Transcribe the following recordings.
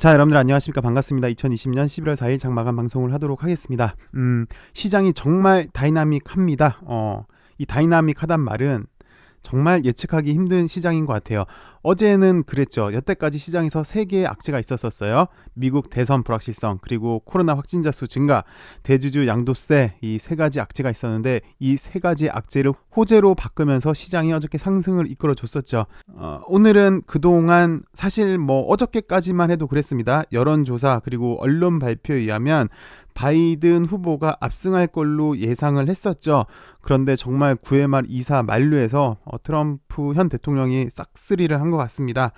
자, 여러분들 안녕하십니까? 반갑습니다. 2020년 11월 4일 장마감 방송을 하도록 하겠습니다. 시장이 정말 다이나믹합니다. 이 다이나믹하단 말은 정말 예측하기 힘든 시장인 것 같아요. 어제는 그랬죠. 여태까지 시장에서 3개의 악재가 있었어요. 미국 대선 불확실성, 그리고 코로나 확진자 수 증가, 대주주 양도세, 이 3가지 악재가 있었는데 이 3가지 악재를 호재로 바꾸면서 시장이 어저께 상승을 이끌어줬었죠. 오늘은 그동안 사실 어저께까지만 해도 그랬습니다. 여론조사 그리고 언론 발표에 의하면 바이든 후보가 압승할 걸로 예상을 했었죠. 그런데 정말 9회 말 2사 만루에서 트럼프 현 대통령이 싹쓸이를 한 것 같습니다.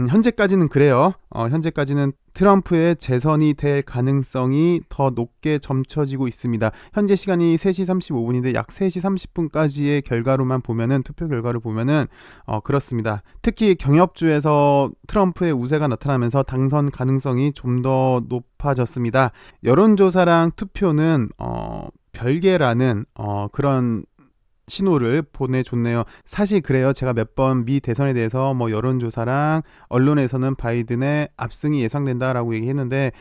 현재까지는 그래요. 현재까지는 트럼프의 재선이 될 가능성이 더 높게 점쳐지고 있습니다. 현재 시간이 3시 35분인데 약 3시 30분까지의 결과로만 보면은, 투표 결과를 보면은 그렇습니다. 특히 경협주에서 트럼프의 우세가 나타나면서 당선 가능성이 좀 더 높아졌습니다. 여론조사랑 투표는 별개라는 그런 신호를 보내줬네요. 사실 그래요. 제가 몇 번 미 대선에 대해서 여론조사랑 언론에서는 바이든의 압승이 예상된다라고 얘기했는데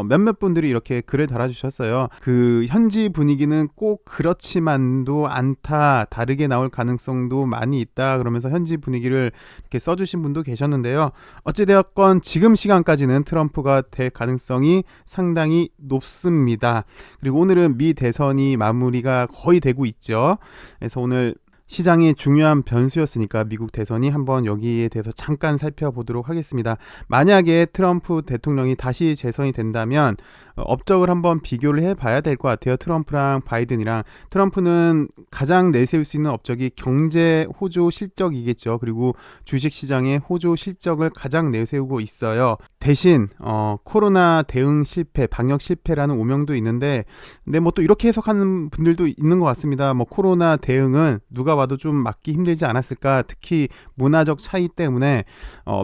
몇몇 분들이 이렇게 글을 달아주셨어요. 그 현지 분위기는 꼭 그렇지만도 않다, 다르게 나올 가능성도 많이 있다, 그러면서 현지 분위기를 이렇게 써주신 분도 계셨는데요. 어찌되었건 지금 시간까지는 트럼프가 될 가능성이 상당히 높습니다. 그리고 오늘은 미 대선이 마무리가 거의 되고 있죠. 그래서 오늘 시장이 중요한 변수였으니까 미국 대선이 한번 여기에 대해서 잠깐 살펴보도록 하겠습니다. 만약에 트럼프 대통령이 다시 재선이 된다면 업적을 한번 비교를 해봐야 될 것 같아요. 트럼프랑 바이든이랑. 트럼프는 가장 내세울 수 있는 업적이 경제 호조 실적이겠죠. 그리고 주식시장의 호조 실적을 가장 내세우고 있어요. 대신 코로나 대응 실패, 방역 실패라는 오명도 있는데, 근데 또 이렇게 해석하는 분들도 있는 것 같습니다. 코로나 대응은 누가 봐도 좀 막기 힘들지 않았을까. 특히 문화적 차이 때문에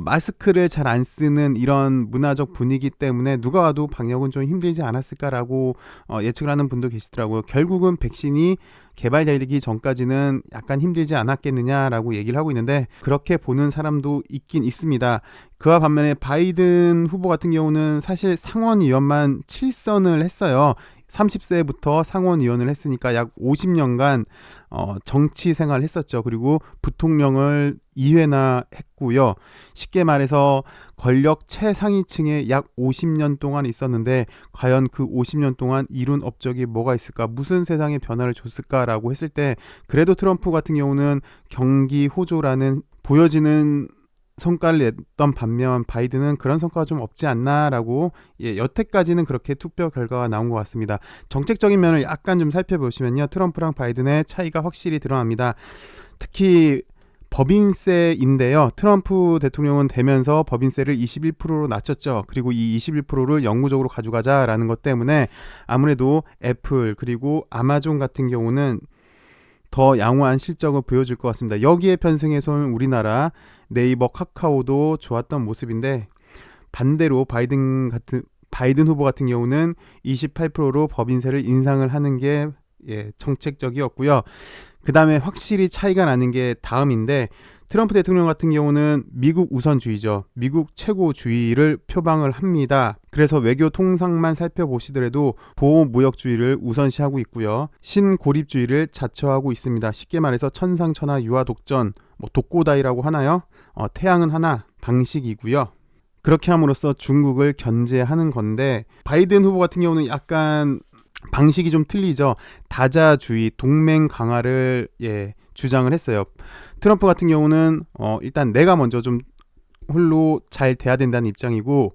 마스크를 잘 안 쓰는 이런 문화적 분위기 때문에 누가 봐도 방역은 좀 힘들지 않았을까라고 예측을 하는 분도 계시더라고요. 결국은 백신이 개발되기 전까지는 약간 힘들지 않았겠느냐라고 얘기를 하고 있는데, 그렇게 보는 사람도 있긴 있습니다. 그와 반면에 바이든 후보 같은 경우는 사실 상원의원만 7선을 했어요. 30세부터 상원의원을 했으니까 약 50년간 정치 생활을 했었죠. 그리고 부통령을 2회나 했고요. 쉽게 말해서 권력 최상위층에 약 50년 동안 있었는데, 과연 그 50년 동안 이룬 업적이 뭐가 있을까, 무슨 세상의 변화를 줬을까라고 했을 때, 그래도 트럼프 같은 경우는 경기 호조라는 보여지는 성과를 냈던 반면 바이든은 그런 성과가 좀 없지 않나라고, 여태까지는 그렇게 투표 결과가 나온 것 같습니다. 정책적인 면을 약간 좀 살펴보시면요, 트럼프랑 바이든의 차이가 확실히 드러납니다. 특히 법인세인데요. 트럼프 대통령은 되면서 법인세를 21%로 낮췄죠. 그리고 이 21%를 영구적으로 가져가자라는 것 때문에 아무래도 애플 그리고 아마존 같은 경우는 더 양호한 실적을 보여줄 것 같습니다. 여기에 편승해서는 우리나라 네이버, 카카오도 좋았던 모습인데, 반대로 바이든 후보 같은 경우는 28%로 법인세를 인상을 하는 게 정책적이었고요. 그 다음에 확실히 차이가 나는 게 다음인데, 트럼프 대통령 같은 경우는 미국 우선주의죠. 미국 최고주의를 표방을 합니다. 그래서 외교 통상만 살펴보시더라도 보호무역주의를 우선시하고 있고요. 신고립주의를 자처하고 있습니다. 쉽게 말해서 천상천하 유아독전, 독고다이라고 하나요? 태양은 하나 방식이고요. 그렇게 함으로써 중국을 견제하는 건데, 바이든 후보 같은 경우는 약간 방식이 좀 틀리죠. 다자주의, 동맹 강화를 주장을 했어요. 트럼프 같은 경우는 일단 내가 먼저 좀 홀로 잘 돼야 된다는 입장이고,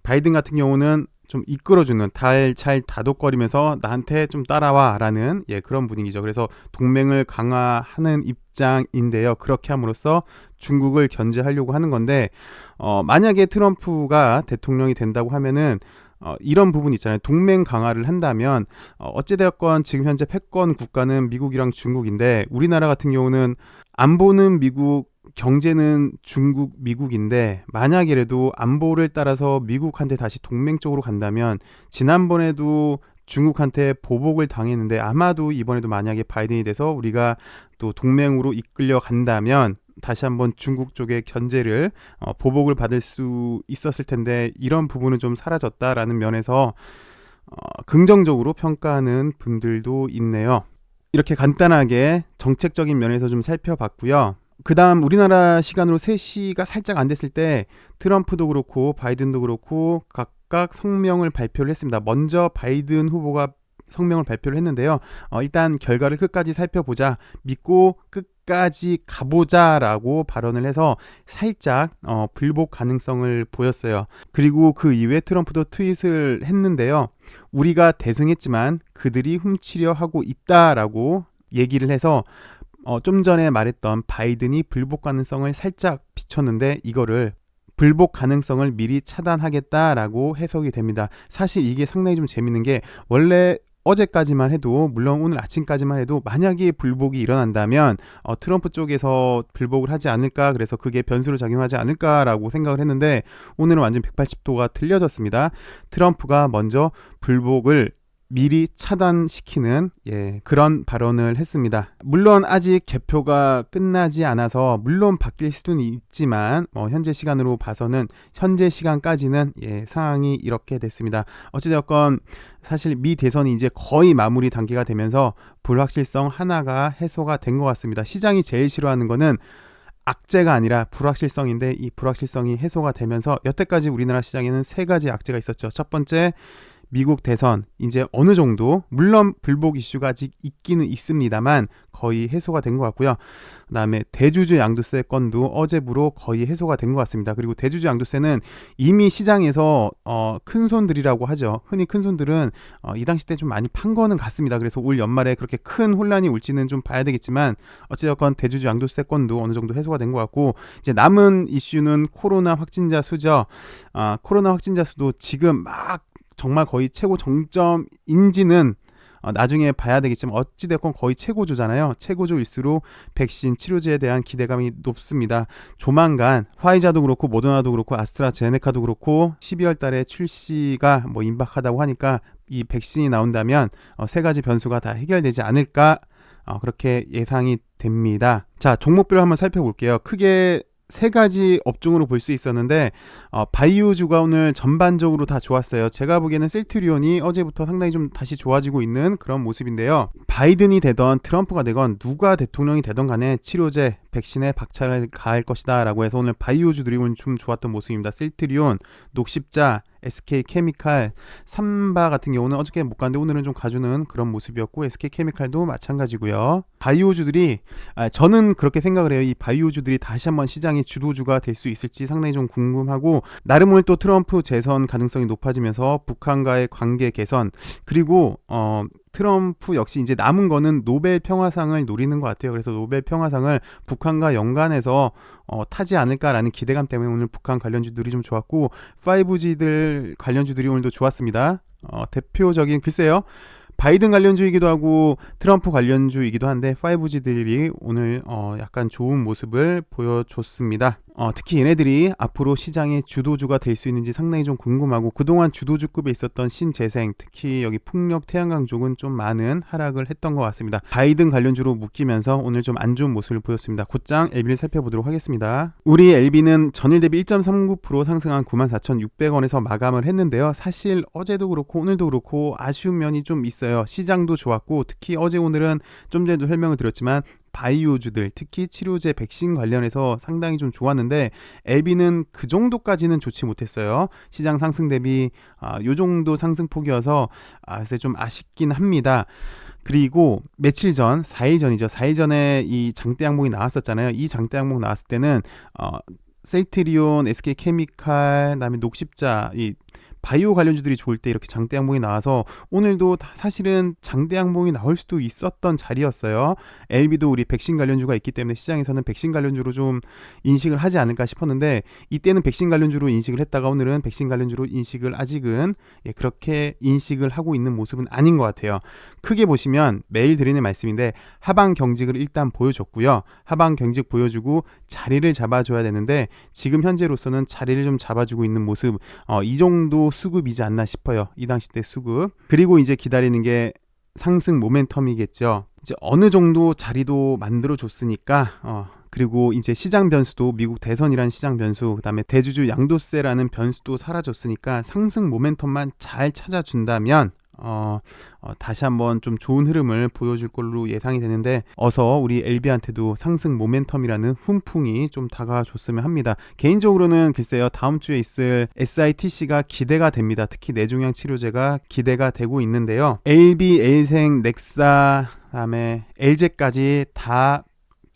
바이든 같은 경우는 좀 이끌어주는, 잘 다독거리면서 나한테 좀 따라와 라는 그런 분위기죠. 그래서 동맹을 강화하는 입장인데요. 그렇게 함으로써 중국을 견제하려고 하는 건데, 만약에 트럼프가 대통령이 된다고 하면은 이런 부분이 있잖아요. 동맹 강화를 한다면 어찌되었건 지금 현재 패권 국가는 미국이랑 중국인데, 우리나라 같은 경우는 안보는 미국, 경제는 중국, 미국인데, 만약이라도 안보를 따라서 미국한테 다시 동맹 쪽으로 간다면, 지난번에도 중국한테 보복을 당했는데, 아마도 이번에도 만약에 바이든이 돼서 우리가 또 동맹으로 이끌려 간다면 다시 한번 중국 쪽의 견제를 보복을 받을 수 있었을 텐데 이런 부분은 좀 사라졌다라는 면에서 긍정적으로 평가하는 분들도 있네요. 이렇게 간단하게 정책적인 면에서 좀 살펴봤고요. 그 다음 우리나라 시간으로 3시가 살짝 안 됐을 때 트럼프도 그렇고 바이든도 그렇고 각각 성명을 발표를 했습니다. 먼저 바이든 후보가 성명을 발표를 했는데요. 일단 결과를 끝까지 살펴보자, 믿고 끝까지 가보자라고 발언을 해서 살짝 불복 가능성을 보였어요. 그리고 그 이후에 트럼프도 트윗을 했는데요. 우리가 대승했지만 그들이 훔치려 하고 있다라고 얘기를 해서 좀 전에 말했던 바이든이 불복 가능성을 살짝 비췄는데 이거를 불복 가능성을 미리 차단하겠다라고 해석이 됩니다. 사실 이게 상당히 좀 재밌는 게 원래 어제까지만 해도, 물론 오늘 아침까지만 해도 만약에 불복이 일어난다면 트럼프 쪽에서 불복을 하지 않을까, 그래서 그게 변수로 작용하지 않을까라고 생각을 했는데 오늘은 완전 180도가 틀려졌습니다. 트럼프가 먼저 불복을 미리 차단시키는 그런 발언을 했습니다. 물론 아직 개표가 끝나지 않아서 물론 바뀔 수는 있지만 현재 시간으로 봐서는 현재 시간까지는 상황이 이렇게 됐습니다. 어찌되었건 사실 미 대선이 이제 거의 마무리 단계가 되면서 불확실성 하나가 해소가 된 것 같습니다. 시장이 제일 싫어하는 거는 악재가 아니라 불확실성인데 이 불확실성이 해소가 되면서 여태까지 우리나라 시장에는 3가지 악재가 있었죠. 첫 번째, 미국 대선 이제 어느 정도, 물론 불복 이슈가 아직 있기는 있습니다만 거의 해소가 된 것 같고요. 그다음에 대주주 양도세 건도 어제부로 거의 해소가 된 것 같습니다. 그리고 대주주 양도세는 이미 시장에서 큰 손들이라고 하죠. 흔히 큰 손들은 이 당시 때 좀 많이 판 거는 같습니다. 그래서 올 연말에 그렇게 큰 혼란이 올지는 좀 봐야 되겠지만 어찌됐건 대주주 양도세 건도 어느 정도 해소가 된 것 같고, 이제 남은 이슈는 코로나 확진자 수죠. 코로나 확진자 수도 지금 막 정말 거의 최고 정점인지는 나중에 봐야 되겠지만 어찌됐건 거의 최고조잖아요. 최고조일수록 백신 치료제에 대한 기대감이 높습니다. 조만간 화이자도 그렇고 모더나도 그렇고 아스트라제네카도 그렇고 12월 달에 출시가 임박하다고 하니까 이 백신이 나온다면 3가지 변수가 다 해결되지 않을까, 그렇게 예상이 됩니다. 자, 종목별로 한번 살펴볼게요. 크게 3가지 업종으로 볼 수 있었는데 바이오주가 오늘 전반적으로 다 좋았어요. 제가 보기에는 셀트리온이 어제부터 상당히 좀 다시 좋아지고 있는 그런 모습인데요. 바이든이 되던 트럼프가 되건 누가 대통령이 되던 간에 치료제, 백신에 박차를 가할 것이다 라고 해서 오늘 바이오주들이 오늘 좀 좋았던 모습입니다. 셀트리온, 녹십자, SK케미칼, 삼바 같은 경우는 어저께 못 갔는데 오늘은 좀 가주는 그런 모습이었고, SK케미칼도 마찬가지고요. 바이오주들이 저는 그렇게 생각을 해요. 이 바이오주들이 다시 한번 시장의 주도주가 될 수 있을지 상당히 좀 궁금하고, 나름 오늘 또 트럼프 재선 가능성이 높아지면서 북한과의 관계 개선, 그리고 트럼프 역시 이제 남은 거는 노벨 평화상을 노리는 것 같아요. 그래서 노벨 평화상을 북한과 연관해서 타지 않을까라는 기대감 때문에 오늘 북한 관련주들이 좀 좋았고, 5G들 관련주들이 오늘도 좋았습니다. 대표적인, 글쎄요, 바이든 관련주이기도 하고 트럼프 관련주이기도 한데 5G들이 오늘 약간 좋은 모습을 보여줬습니다. 특히 얘네들이 앞으로 시장의 주도주가 될 수 있는지 상당히 좀 궁금하고, 그동안 주도주급에 있었던 신재생, 특히 여기 풍력 태양광 쪽은 좀 많은 하락을 했던 것 같습니다. 바이든 관련주로 묶이면서 오늘 좀 안 좋은 모습을 보였습니다. 곧장 LB를 살펴보도록 하겠습니다. 우리 LB는 전일 대비 1.39% 상승한 94,600원에서 마감을 했는데요. 사실 어제도 그렇고 오늘도 그렇고 아쉬운 면이 좀 있어요. 시장도 좋았고, 특히 어제 오늘은 좀 전에도 설명을 드렸지만 바이오주들, 특히 치료제, 백신 관련해서 상당히 좀 좋았는데 LB는 그 정도까지는 좋지 못했어요. 시장 상승 대비 요 정도 상승폭이어서 그래서 좀 아쉽긴 합니다. 그리고 며칠 전, 4일 전이죠. 4일 전에 이 장대 항목이 나왔었잖아요. 이 장대 항목 나왔을 때는 셀트리온, SK케미칼, 그다음에 녹십자, 이 바이오 관련주들이 좋을 때 이렇게 장대 항목이 나와서 오늘도 사실은 장대 항목이 나올 수도 있었던 자리였어요. LB도 우리 백신 관련주가 있기 때문에 시장에서는 백신 관련주로 좀 인식을 하지 않을까 싶었는데, 이때는 백신 관련주로 인식을 했다가 오늘은 백신 관련주로 인식을 아직은 그렇게 인식을 하고 있는 모습은 아닌 것 같아요. 크게 보시면 매일 드리는 말씀인데 하방 경직을 일단 보여줬고요. 하방 경직 보여주고 자리를 잡아줘야 되는데 지금 현재로서는 자리를 좀 잡아주고 있는 모습, 이 정도 수급이지 않나 싶어요. 이 당시 때 수급. 그리고 이제 기다리는 게 상승 모멘텀이겠죠. 이제 어느 정도 자리도 만들어 줬으니까 그리고 이제 시장 변수도 미국 대선이라는 시장 변수, 그다음에 대주주 양도세라는 변수도 사라졌으니까 상승 모멘텀만 잘 찾아준다면 다시 한번 좀 좋은 흐름을 보여줄 걸로 예상이 되는데, 어서 우리 LB한테도 상승 모멘텀이라는 훈풍이 좀 다가와줬으면 합니다. 개인적으로는 글쎄요, 다음 주에 있을 SITC가 기대가 됩니다. 특히 뇌종양 치료제가 기대가 되고 있는데요. LB, 엘생, 넥사, 그다음에 LG까지 다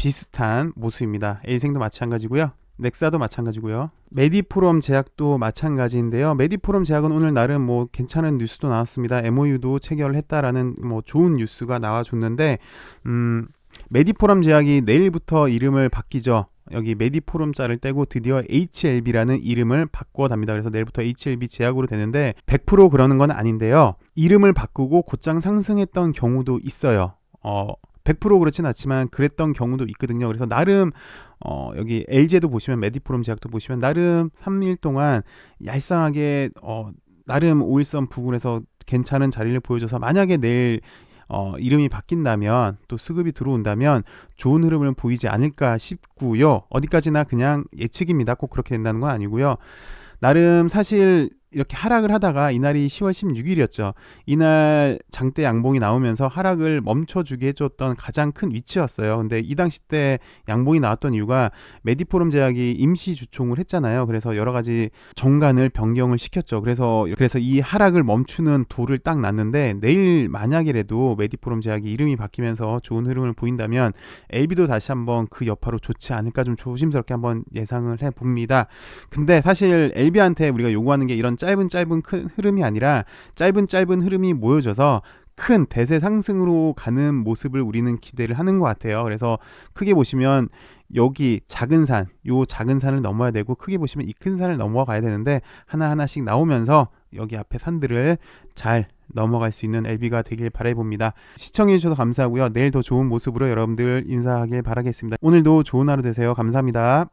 비슷한 모습입니다. 엘생도 마찬가지고요. 넥사도 마찬가지고요. 메디포럼 제약도 마찬가지인데요. 메디포럼 제약은 오늘 나름 뭐 괜찮은 뉴스도 나왔습니다. MOU도 체결을 했다라는 뭐 좋은 뉴스가 나와줬는데, 메디포럼 제약이 내일부터 이름을 바뀌죠. 여기 메디포럼 자를 떼고 드디어 HLB라는 이름을 바꿔답니다. 그래서 내일부터 HLB 제약으로 되는데 100% 그러는 건 아닌데요. 이름을 바꾸고 곧장 상승했던 경우도 있어요. 100% 그렇진 않지만 그랬던 경우도 있거든요. 그래서 나름 여기 LG도 보시면, 메디포럼 제약도 보시면 나름 3일 동안 얄쌍하게 나름 5일선 부근에서 괜찮은 자리를 보여줘서, 만약에 내일 이름이 바뀐다면, 또 수급이 들어온다면 좋은 흐름을 보이지 않을까 싶고요. 어디까지나 그냥 예측입니다. 꼭 그렇게 된다는 건 아니고요. 나름 사실 이렇게 하락을 하다가 이날이 10월 16일이었죠. 이날 장대 양봉이 나오면서 하락을 멈춰주게 해줬던 가장 큰 위치였어요. 근데 이 당시 때 양봉이 나왔던 이유가 메디포럼 제약이 임시 주총을 했잖아요. 그래서 여러 가지 정관을 변경을 시켰죠. 그래서 이 하락을 멈추는 돌을 딱 놨는데, 내일 만약이라도 메디포럼 제약이 이름이 바뀌면서 좋은 흐름을 보인다면 LB도 다시 한번 그 여파로 좋지 않을까, 좀 조심스럽게 한번 예상을 해봅니다. 근데 사실 LB한테 우리가 요구하는 게 이런 짧은 큰 흐름이 아니라, 짧은 흐름이 모여져서 큰 대세 상승으로 가는 모습을 우리는 기대를 하는 것 같아요. 그래서 크게 보시면 여기 작은 산, 요 작은 산을 넘어야 되고, 크게 보시면 이 큰 산을 넘어가야 되는데, 하나하나씩 나오면서 여기 앞에 산들을 잘 넘어갈 수 있는 LB가 되길 바라봅니다. 시청해주셔서 감사하고요. 내일 더 좋은 모습으로 여러분들 인사하길 바라겠습니다. 오늘도 좋은 하루 되세요. 감사합니다.